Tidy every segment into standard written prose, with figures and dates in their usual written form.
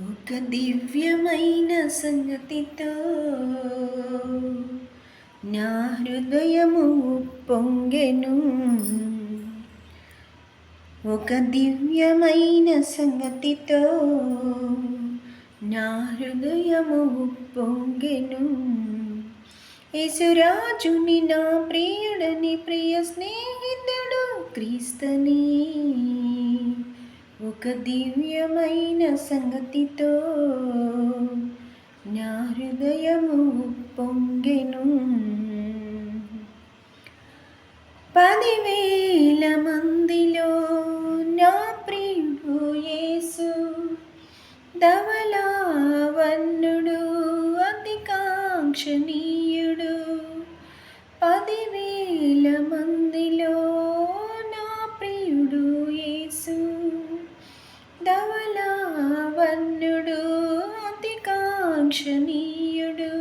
ఒక దివ్యమైన సంగతితో నా హృదయము పొంగెను. ఒక దివ్యమైన సంగతితో నా హృదయము పొంగెను. యేసురాజుని నా ప్రియుడని, ప్రియ స్నేహితుడు క్రీస్తని. ఒక దివ్యమైన సంగతితో నా హృదయము పొంగెను. 10,000 మందిలో నా ప్రియుడు యేసు, ధవళవర్ణుడు, అతి కాంక్షణీయుడు. 10,000 మందిలో నా ప్రియుడు యేసు, ధవళవర్ణుడు, అతి కాంక్షణీయుడు.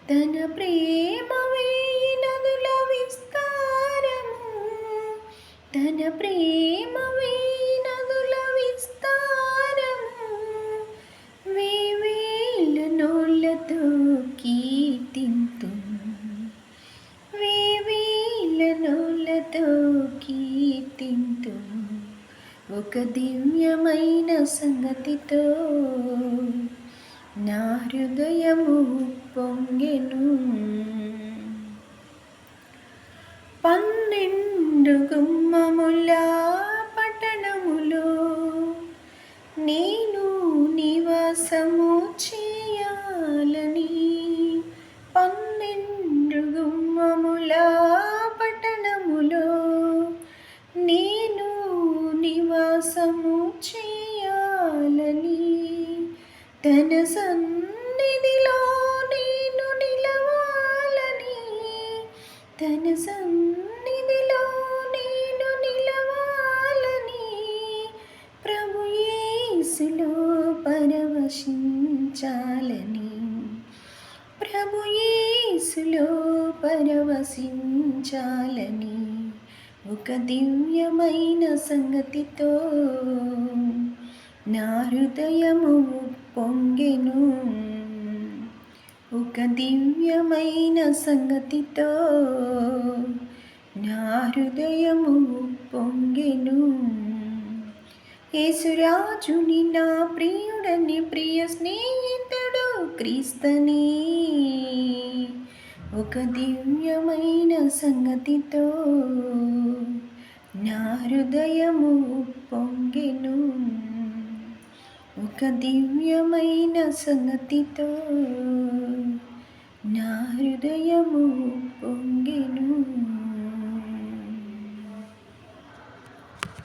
తన ప్రేమ వేయి నదుల విస్తారము, తన ప్రేమ వేయి నదుల విస్తారము. వేవేల నోళ్ళతో కీర్తింతును, వేవేల నోళ్ళతో కీర్తింతును. ఒక దివ్యమైన సంగతితో నా హృదయము పొంగెను. 12 గుమ్మముల పట్టణములో నేను నివాసము చేయాలని, 12 గుమ్మముల పట్టణములో నేను నివాసము చేయాలని, తన సన్నిధిలో నేను నిలవాలని, తన సన్నిధిలో నేను నిలవాలని, ప్రభు యేసులో పరవశించాలని, ప్రభు యేసులో పరవశించాలని. ఒక దివ్యమైన సంగతితో నా హృదయము పొంగెను. ఒక దివ్యమైన సంగతితో నా హృదయము పొంగెను. యేసురాజుని నా ప్రియుడని, ప్రియ స్నేహితుడు క్రీస్తని. ఒక దివ్యమైన సంగతితో నా హృదయము పొంగెను. ఒక దివ్యమైన సంగతితో నా హృదయము పొంగెను.